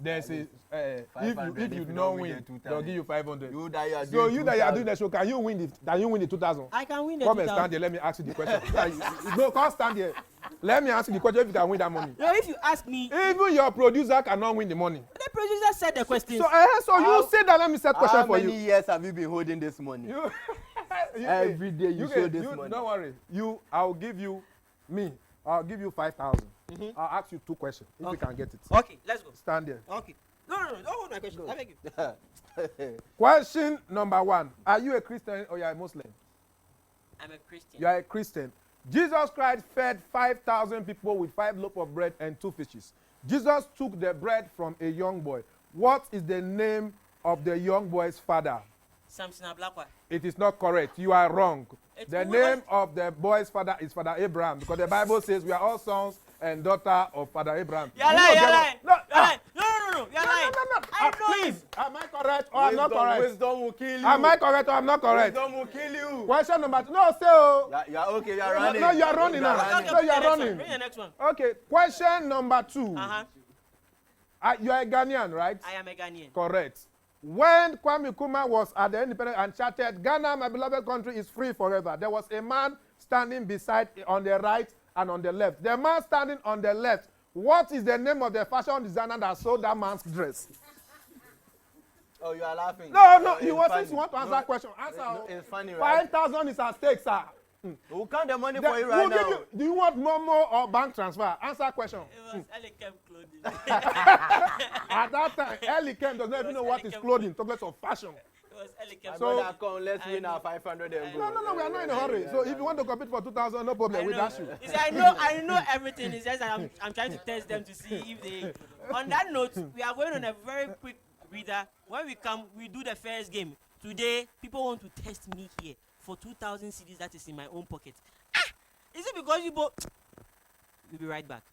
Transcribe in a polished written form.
there's a if you don't win, they'll give you 500. You that you are so you that you are doing the show, can you win the 2,000? I can win the 2,000. Come and stand there. Let me ask you the question. No, come stand there. Let me ask you the question if you can win that money. No, if you ask me, even your producer cannot win the money. The producer said the question. So you say that. Let me set question for you. How many years have you been holding this money? Every day you show this money. Don't worry. I'll give you 5,000. I'll ask you 2 questions if you can get it. Okay, let's go. Stand there. Okay. No, don't hold my question. I beg you. Question number 1. Are you a Christian or you are a Muslim? I'm a Christian. You are a Christian. Jesus Christ fed 5,000 people with 5 loaves of bread and 2 fishes. Jesus took the bread from a young boy. What is the name of the young boy's father? Samson Ablakwa. It is not correct. You are wrong. The name of the boy's father is Father Abraham, because the Bible says we are all sons and daughter of Father Abraham. You're lying. No, You're lying. I know please. Am I correct or I'm not correct? Wisdom will kill you. Am I correct or I'm not correct? Wisdom will kill you. Question number 2. No, say oh. You are okay. You are running. No, you are running now. Okay, No, you are running. Bring the next one. Okay. Question number 2. You are a Ghanaian, right? I am a Ghanaian. Correct. When Kwame Nkrumah was at the independence and chatted, Ghana, my beloved country, is free forever, there was a man standing beside on the right and on the left. The man standing on the left, what is the name of the fashion designer that sold that man's dress? Oh, you are laughing. No, you want to answer that question. Answer. No, it's funny, right? 5,000 is at stake, sir. Who count the money for you right now? Do you want Momo or bank transfer? Answer question. It was Elikem clothing. At that time, Elikem does not even know what is clothing, talk less of fashion. It was Elikem. So let's win our 500 and go. No, we are not in a hurry. So if you want to compete for 2,000, no problem. We dash you. You see, I know everything. It's just that I'm trying to test them to see if they. On that note, we are going on a very quick breather. When we come, we do the first game. Today, people want to test me here for 2,000 CDs that is in my own pocket. Is it because you both? We'll be right back.